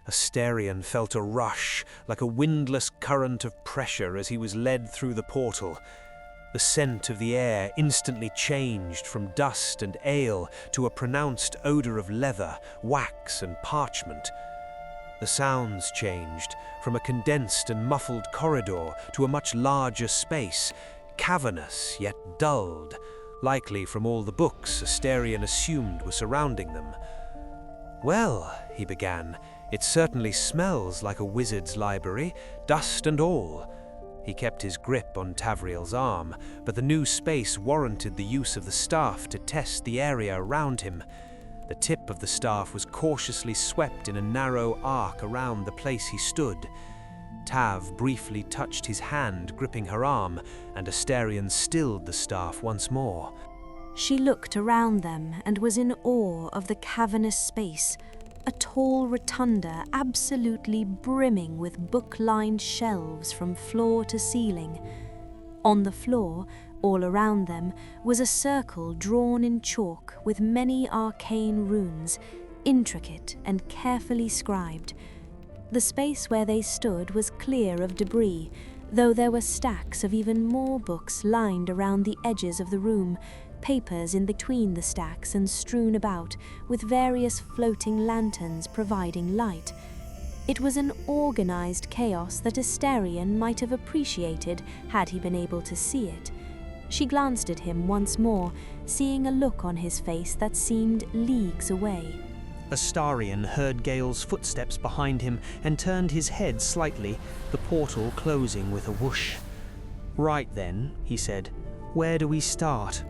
Asterion felt a rush, like a windless current of pressure as he was led through the portal. The scent of the air instantly changed from dust and ale to a pronounced odor of leather, wax, and parchment. The sounds changed from a condensed and muffled corridor to a much larger space, cavernous yet dulled, likely from all the books Asterion assumed were surrounding them. "Well," he began, "it certainly smells like a wizard's library, dust and all." He kept his grip on Tavriel's arm, but the new space warranted the use of the staff to test the area around him. The tip of the staff was cautiously swept in a narrow arc around the place he stood. Tav briefly touched his hand, gripping her arm, and Asterion stilled the staff once more. She looked around them and was in awe of the cavernous space, a tall rotunda absolutely brimming with book-lined shelves from floor to ceiling. On the floor, all around them, was a circle drawn in chalk with many arcane runes, intricate and carefully scribed. The space where they stood was clear of debris, though there were stacks of even more books lined around the edges of the room, papers in between the stacks and strewn about, with various floating lanterns providing light. It was an organized chaos that Asterion might have appreciated had he been able to see it. She glanced at him once more, seeing a look on his face that seemed leagues away. Asterion heard Gale's footsteps behind him and turned his head slightly, the portal closing with a whoosh. "Right then," he said, "where do we start?"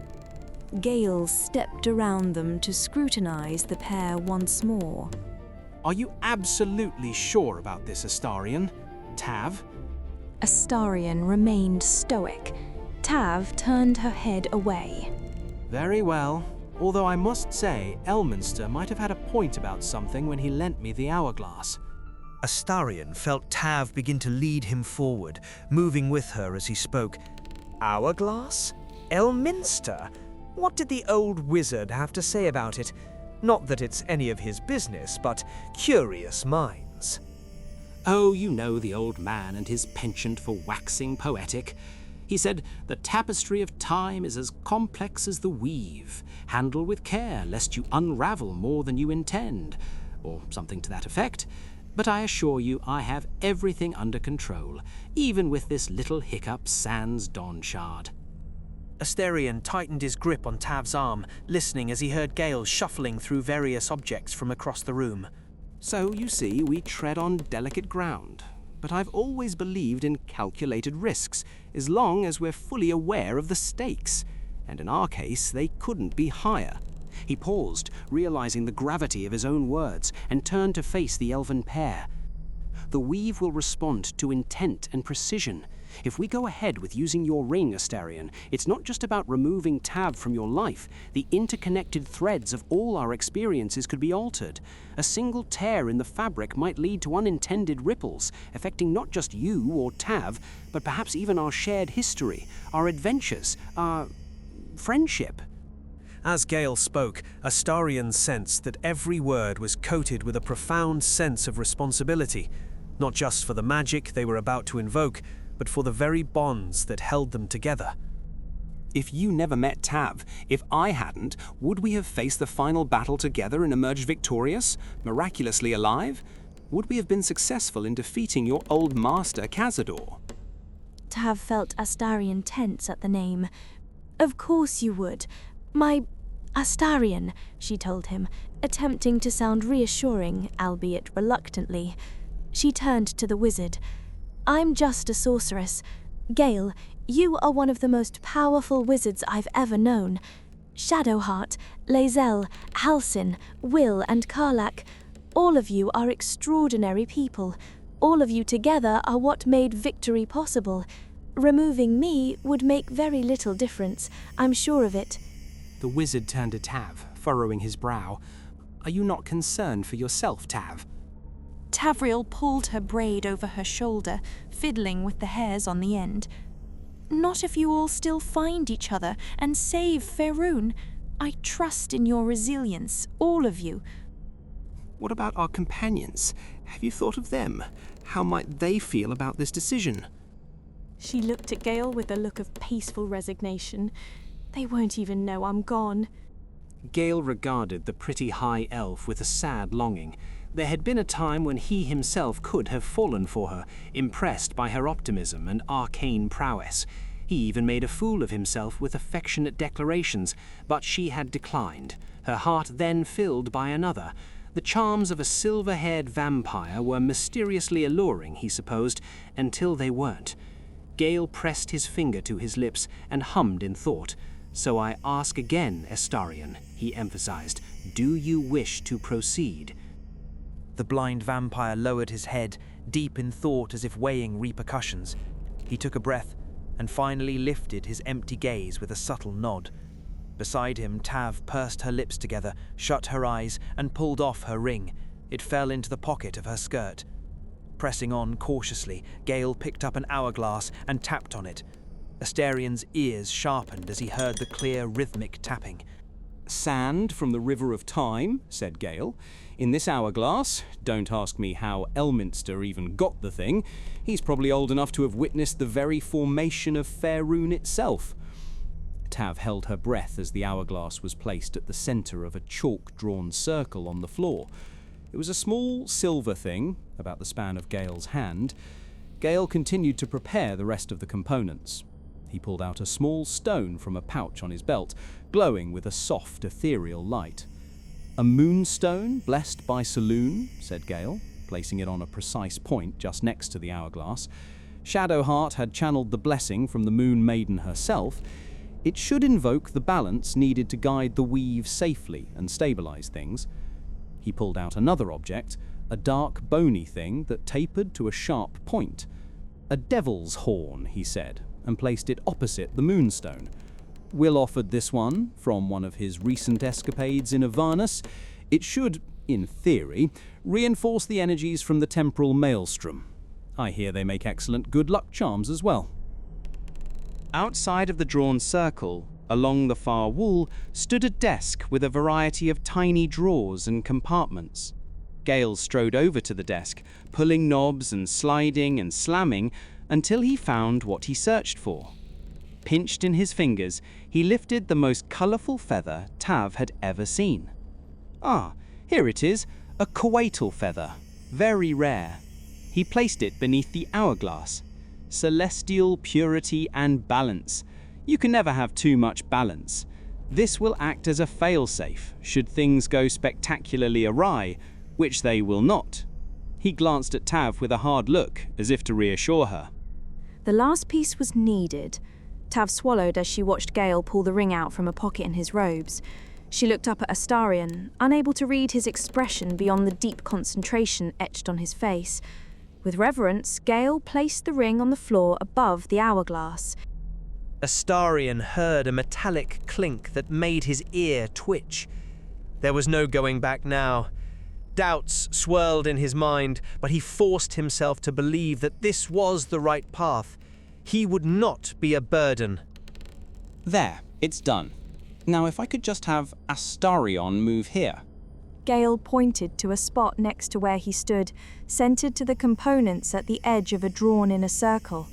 Gale stepped around them to scrutinize the pair once more. "Are you absolutely sure about this, Asterion? Tav?" Asterion remained stoic. Tav turned her head away. "Very well. Although I must say, Elminster might have had a point about something when he lent me the hourglass." Asterion felt Tav begin to lead him forward, moving with her as he spoke. "Hourglass? Elminster? What did the old wizard have to say about it? Not that it's any of his business, but curious minds." "Oh, you know the old man and his penchant for waxing poetic. He said, 'The tapestry of time is as complex as the weave. Handle with care, lest you unravel more than you intend,' or something to that effect. But I assure you I have everything under control, even with this little hiccup sans Dawnshard." Asterion tightened his grip on Tav's arm, listening as he heard Gale shuffling through various objects from across the room. "So, you see, we tread on delicate ground. But I've always believed in calculated risks, as long as we're fully aware of the stakes. And in our case, they couldn't be higher." He paused, realizing the gravity of his own words, and turned to face the elven pair. "The weave will respond to intent and precision. If we go ahead with using your ring, Asterion, it's not just about removing Tav from your life. The interconnected threads of all our experiences could be altered. A single tear in the fabric might lead to unintended ripples, affecting not just you or Tav, but perhaps even our shared history, our adventures, our friendship." As Gale spoke, Asterion sensed that every word was coated with a profound sense of responsibility, not just for the magic they were about to invoke, but for the very bonds that held them together. "If you never met Tav, if I hadn't, would we have faced the final battle together and emerged victorious, miraculously alive? Would we have been successful in defeating your old master, Cazador?" Tav felt Asterion tense at the name. "Of course you would. My Asterion," she told him, attempting to sound reassuring, albeit reluctantly. She turned to the wizard. "I'm just a sorceress. Gale, you are one of the most powerful wizards I've ever known. Shadowheart, Lae'zel, Halsin, Will, and Karlach, all of you are extraordinary people. All of you together are what made victory possible. Removing me would make very little difference, I'm sure of it." The wizard turned to Tav, furrowing his brow. "Are you not concerned for yourself, Tav?" Tavriel pulled her braid over her shoulder, fiddling with the hairs on the end. "Not if you all still find each other and save Faerun. I trust in your resilience, all of you." What about our companions? Have you thought of them? How might they feel about this decision? She looked at Gale with a look of peaceful resignation. They won't even know I'm gone. Gale regarded the pretty high elf with a sad longing. There had been a time when he himself could have fallen for her, impressed by her optimism and arcane prowess. He even made a fool of himself with affectionate declarations, but she had declined, her heart then filled by another. The charms of a silver-haired vampire were mysteriously alluring, he supposed, until they weren't. Gale pressed his finger to his lips and hummed in thought. "So I ask again, Astarion," he emphasized, "do you wish to proceed?" The blind vampire lowered his head, deep in thought as if weighing repercussions. He took a breath and finally lifted his empty gaze with a subtle nod. Beside him, Tav pursed her lips together, shut her eyes, and pulled off her ring. It fell into the pocket of her skirt. Pressing on cautiously, Gale picked up an hourglass and tapped on it. Astarion's ears sharpened as he heard the clear, rhythmic tapping. "Sand from the river of time," said Gale. "In this hourglass, don't ask me how Elminster even got the thing. He's probably old enough to have witnessed the very formation of Faerun itself." Tav held her breath as the hourglass was placed at the centre of a chalk-drawn circle on the floor. It was a small silver thing, about the span of Gale's hand. Gale continued to prepare the rest of the components. He pulled out a small stone from a pouch on his belt, glowing with a soft, ethereal light. "A moonstone blessed by Saloon," said Gale, placing it on a precise point just next to the hourglass. Shadowheart had channeled the blessing from the Moon Maiden herself. It should invoke the balance needed to guide the weave safely and stabilize things. He pulled out another object, a dark, bony thing that tapered to a sharp point. "A devil's horn," he said, and placed it opposite the moonstone. Will offered this one from one of his recent escapades in Avernus. It should, in theory, reinforce the energies from the temporal maelstrom. I hear they make excellent good luck charms as well. Outside of the drawn circle, along the far wall, stood a desk with a variety of tiny drawers and compartments. Gale strode over to the desk, pulling knobs and sliding and slamming until he found what he searched for. Pinched in his fingers, he lifted the most colourful feather Tav had ever seen. Ah, here it is, a coatal feather, very rare. He placed it beneath the hourglass. Celestial purity and balance. You can never have too much balance. This will act as a failsafe should things go spectacularly awry, which they will not. He glanced at Tav with a hard look, as if to reassure her. The last piece was needed. Tav swallowed as she watched Gale pull the ring out from a pocket in his robes. She looked up at Astarion, unable to read his expression beyond the deep concentration etched on his face. With reverence, Gale placed the ring on the floor above the hourglass. Astarion heard a metallic clink that made his ear twitch. There was no going back now. Doubts swirled in his mind, but he forced himself to believe that this was the right path. He would not be a burden. "There, it's done. Now if I could just have Astarion move here." Gale pointed to a spot next to where he stood, centered to the components at the edge of a drawn inner circle.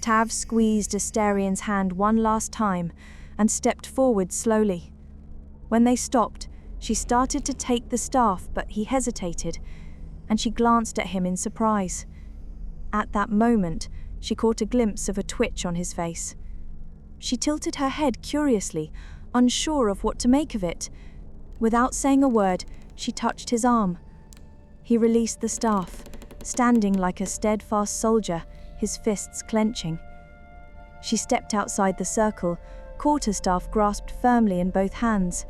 Tav squeezed Astarion's hand one last time and stepped forward slowly. When they stopped, she started to take the staff, but he hesitated, and she glanced at him in surprise. At that moment, she caught a glimpse of a twitch on his face. She tilted her head curiously, unsure of what to make of it. Without saying a word, she touched his arm. He released the staff, standing like a steadfast soldier, his fists clenching. She stepped outside the circle, quarterstaff grasped firmly in both hands.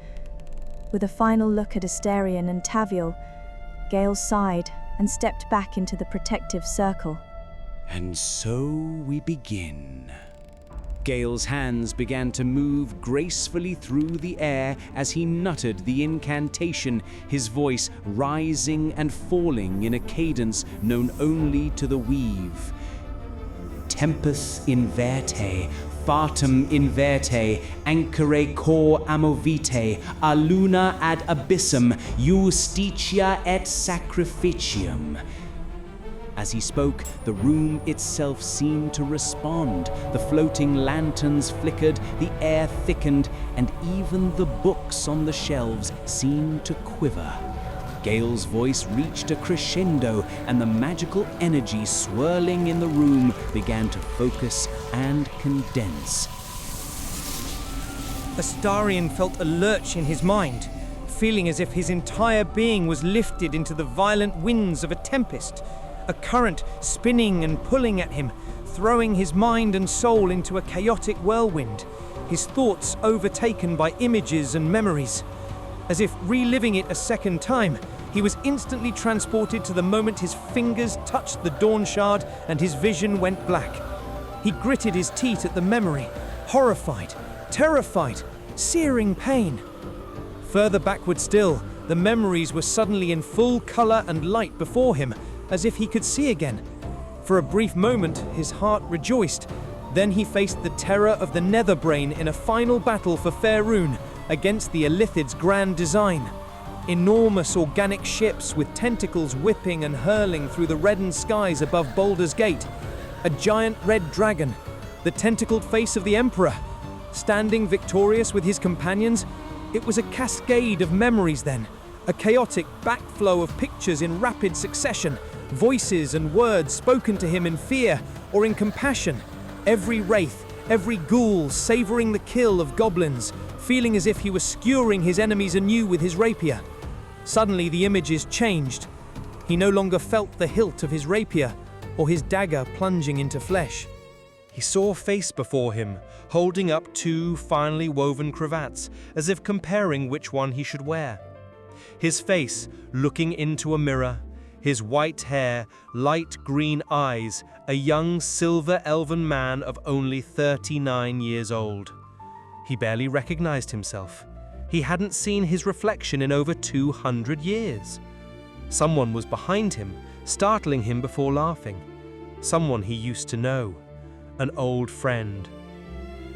With a final look at Astarion and Taviel, Gale sighed and stepped back into the protective circle. "And so we begin." Gale's hands began to move gracefully through the air as he nuttered the incantation, his voice rising and falling in a cadence known only to the weave. "Tempus in verte, fatum inverte, ancere cor amovite, a luna ad abyssum, justitia et sacrificium. As he spoke, the room itself seemed to respond. The floating lanterns flickered, the air thickened, and even the books on the shelves seemed to quiver. Gale's voice reached a crescendo, and the magical energy swirling in the room began to focus and condense. Astarion felt a lurch in his mind, feeling as if his entire being was lifted into the violent winds of a tempest, a current spinning and pulling at him, throwing his mind and soul into a chaotic whirlwind, his thoughts overtaken by images and memories. As if reliving it a second time, he was instantly transported to the moment his fingers touched the dawn shard and his vision went black. He gritted his teeth at the memory, horrified, terrified, searing pain. Further backward still, the memories were suddenly in full color and light before him, as if he could see again. For a brief moment, his heart rejoiced. Then he faced the terror of the Netherbrain in a final battle for Faerun against the Illithid's grand design. Enormous organic ships with tentacles whipping and hurling through the reddened skies above Baldur's Gate. A giant red dragon, the tentacled face of the Emperor, standing victorious with his companions. It was a cascade of memories then, a chaotic backflow of pictures in rapid succession, voices and words spoken to him in fear or in compassion. Every wraith, every ghoul savoring the kill of goblins, feeling as if he was skewering his enemies anew with his rapier. Suddenly the images changed. He no longer felt the hilt of his rapier or his dagger plunging into flesh. He saw a face before him, holding up two finely woven cravats, as if comparing which one he should wear. His face looking into a mirror, his white hair, light green eyes, a young silver elven man of only 39 years old. He barely recognized himself. He hadn't seen his reflection in over 200 years. Someone was behind him, startling him before laughing. Someone he used to know. An old friend.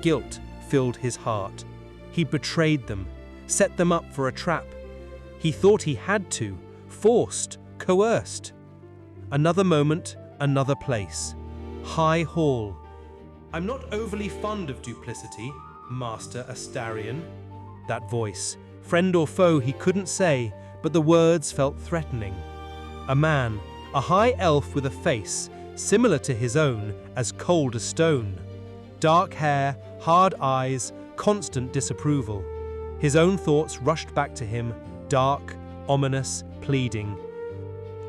Guilt filled his heart. He betrayed them, set them up for a trap. He thought he had to, forced, coerced. Another moment, another place. High Hall. I'm not overly fond of duplicity, Master Astarion. That voice, friend or foe he couldn't say, but the words felt threatening. A man, a high elf with a face, similar to his own, as cold as stone. Dark hair, hard eyes, constant disapproval. His own thoughts rushed back to him, dark, ominous, pleading.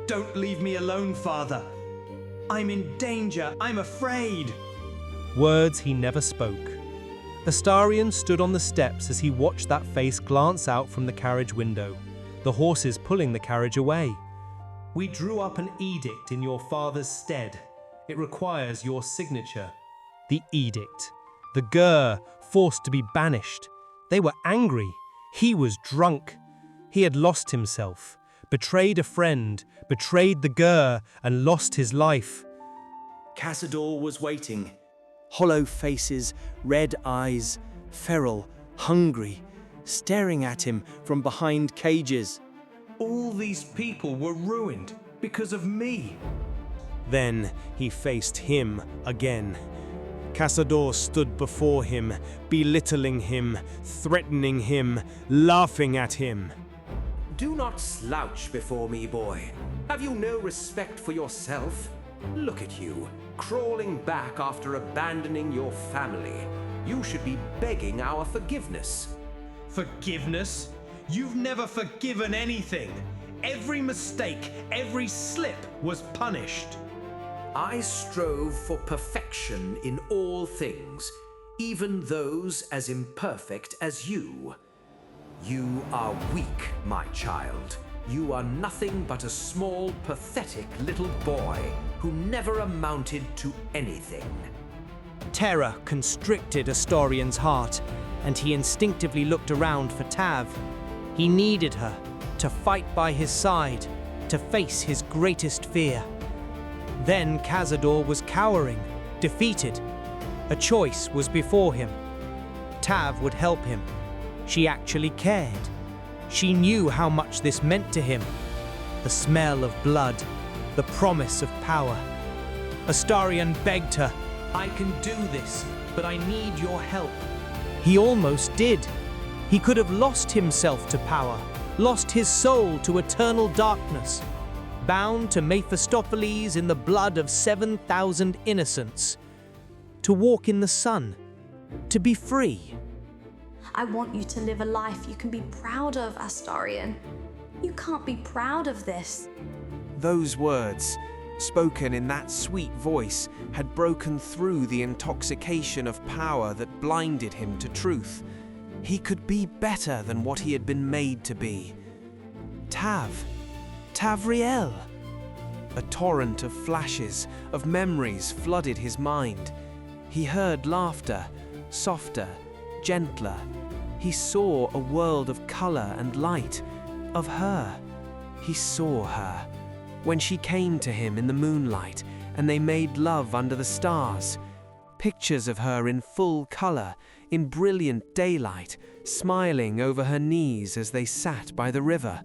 Don't leave me alone, Father. I'm in danger. I'm afraid. Words he never spoke. Astarion stood on the steps as he watched that face glance out from the carriage window, the horses pulling the carriage away. We drew up an edict in your father's stead. It requires your signature. The edict. The Gur forced to be banished. They were angry. He was drunk. He had lost himself, betrayed a friend, betrayed the Gur, and lost his life. Cazador was waiting. Hollow faces, red eyes, feral, hungry, staring at him from behind cages. All these people were ruined because of me. Then he faced him again. Cazador stood before him, belittling him, threatening him, laughing at him. Do not slouch before me, boy. Have you no respect for yourself? Look at you, crawling back after abandoning your family. You should be begging our forgiveness. Forgiveness? You've never forgiven anything. Every mistake, every slip was punished. I strove for perfection in all things, even those as imperfect as you. You are weak, my child. You are nothing but a small, pathetic little boy who never amounted to anything. Terror constricted Astarion's heart, and he instinctively looked around for Tav. He needed her to fight by his side, to face his greatest fear. Then Cazador was cowering, defeated. A choice was before him. Tav would help him. She actually cared. She knew how much this meant to him. The smell of blood, the promise of power. Astarion begged her, I can do this, but I need your help. He almost did. He could have lost himself to power, lost his soul to eternal darkness, bound to Mephistopheles in the blood of 7,000 innocents, to walk in the sun, to be free. I want you to live a life you can be proud of, Astarion. You can't be proud of this. Those words, spoken in that sweet voice, had broken through the intoxication of power that blinded him to truth. He could be better than what he had been made to be. Tavriel. A torrent of flashes, of memories flooded his mind. He heard laughter, softer, gentler. He saw a world of color and light, of her. He saw her. When she came to him in the moonlight and they made love under the stars. Pictures of her in full color, in brilliant daylight, smiling over her knees as they sat by the river.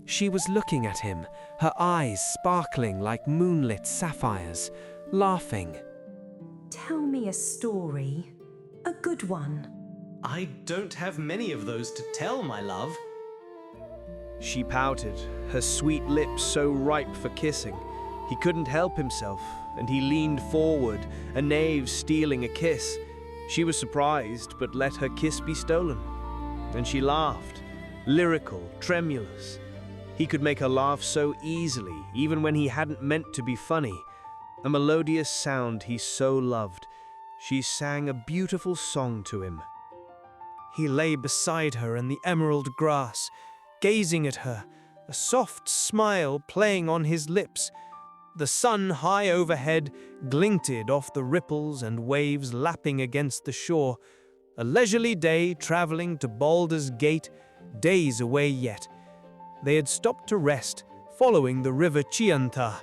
She was looking at him, her eyes sparkling like moonlit sapphires, laughing. Tell me a story. A good one. I don't have many of those to tell, my love. She pouted, her sweet lips so ripe for kissing. He couldn't help himself, and he leaned forward, a knave stealing a kiss. She was surprised, but let her kiss be stolen. And she laughed, lyrical, tremulous. He could make her laugh so easily, even when he hadn't meant to be funny. A melodious sound he so loved. She sang a beautiful song to him. He lay beside her in the emerald grass, gazing at her, a soft smile playing on his lips. The sun high overhead glinted off the ripples and waves lapping against the shore. A leisurely day traveling to Baldur's Gate, days away yet. They had stopped to rest, following the river Chianta.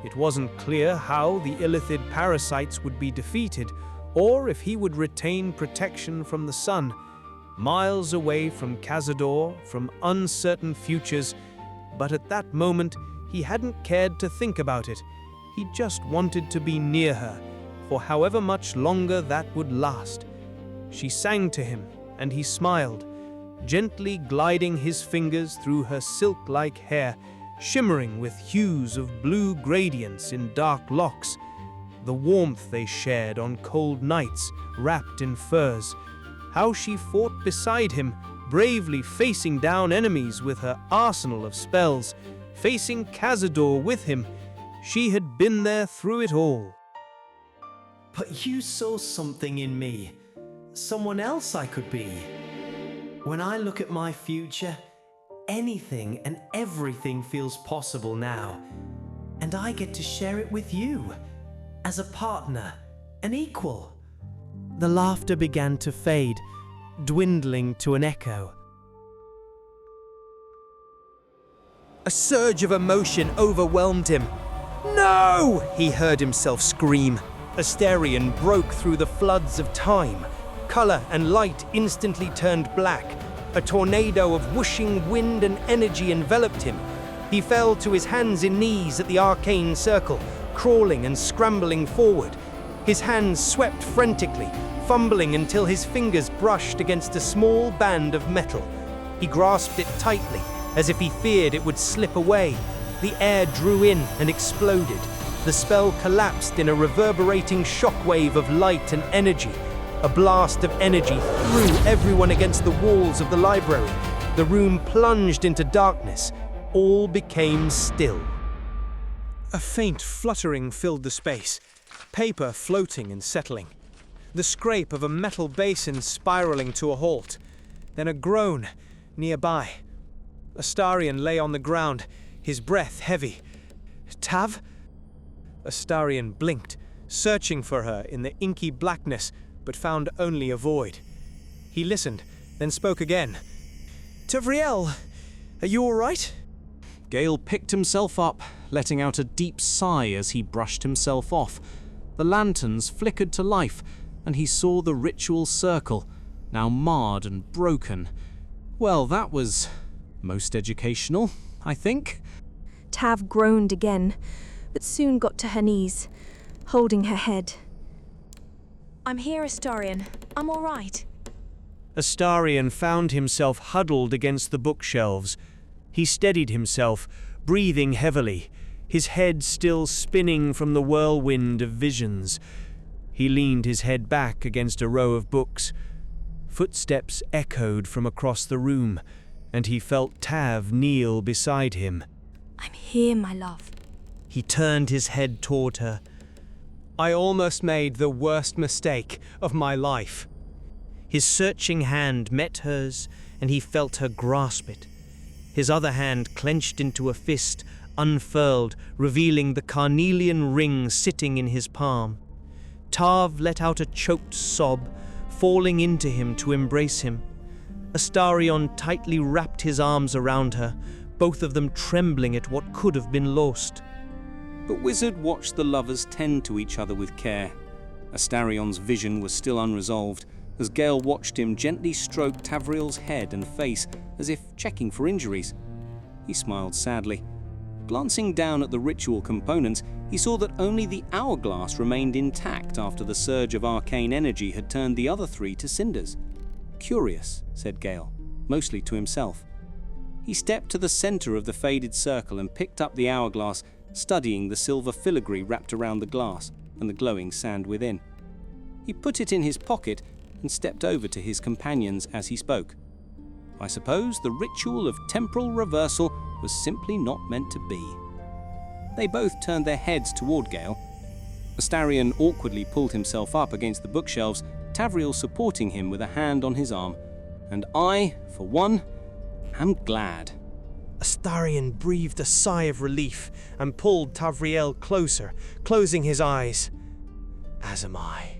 It wasn't clear how the illithid parasites would be defeated, or if he would retain protection from the sun. Miles away from Cazador, from uncertain futures, but at that moment he hadn't cared to think about it. He just wanted to be near her, for however much longer that would last. She sang to him, and he smiled, gently gliding his fingers through her silk-like hair, shimmering with hues of blue gradients in dark locks. The warmth they shared on cold nights, wrapped in furs. How she fought beside him, bravely facing down enemies with her arsenal of spells, facing Cazador with him. She had been there through it all. But you saw something in me, someone else I could be. When I look at my future, anything and everything feels possible now, and I get to share it with you, as a partner, an equal. The laughter began to fade, dwindling to an echo. A surge of emotion overwhelmed him. "No!" he heard himself scream. Astarion broke through the floods of time. Color and light instantly turned black. A tornado of whooshing wind and energy enveloped him. He fell to his hands and knees at the arcane circle, crawling and scrambling forward. His hands swept frantically, fumbling until his fingers brushed against a small band of metal. He grasped it tightly, as if he feared it would slip away. The air drew in and exploded. The spell collapsed in a reverberating shockwave of light and energy. A blast of energy threw everyone against the walls of the library. The room plunged into darkness. All became still. A faint fluttering filled the space, paper floating and settling. The scrape of a metal basin spiraling to a halt. Then a groan nearby. Astarion lay on the ground, his breath heavy. "Tav?" Astarion blinked, searching for her in the inky blackness, but found only a void. He listened, then spoke again. "Tavriel, are you all right?" Gale picked himself up, letting out a deep sigh as he brushed himself off. The lanterns flickered to life, and he saw the ritual circle, now marred and broken. Well, that was most educational, I think. Tav groaned again, but soon got to her knees, holding her head. I'm here, Astarion. I'm all right. Astarion found himself huddled against the bookshelves. He steadied himself, breathing heavily, his head still spinning from the whirlwind of visions. He leaned his head back against a row of books. Footsteps echoed from across the room, and he felt Tav kneel beside him. I'm here, my love. He turned his head toward her. I almost made the worst mistake of my life. His searching hand met hers, and he felt her grasp it. His other hand clenched into a fist, unfurled, revealing the carnelian ring sitting in his palm. Tav let out a choked sob, falling into him to embrace him. Astarion tightly wrapped his arms around her, both of them trembling at what could have been lost. But Wizard watched the lovers tend to each other with care. Astarion's vision was still unresolved, as Gale watched him gently stroke Tavriel's head and face as if checking for injuries. He smiled sadly. Glancing down at the ritual components, he saw that only the hourglass remained intact after the surge of arcane energy had turned the other three to cinders. Curious, said Gale, mostly to himself. He stepped to the center of the faded circle and picked up the hourglass, studying the silver filigree wrapped around the glass and the glowing sand within. He put it in his pocket and stepped over to his companions as he spoke. I suppose the ritual of temporal reversal was simply not meant to be. They both turned their heads toward Gale. Astarion awkwardly pulled himself up against the bookshelves, Tavriel supporting him with a hand on his arm. And I, for one, am glad. Astarion breathed a sigh of relief and pulled Tavriel closer, closing his eyes. As am I.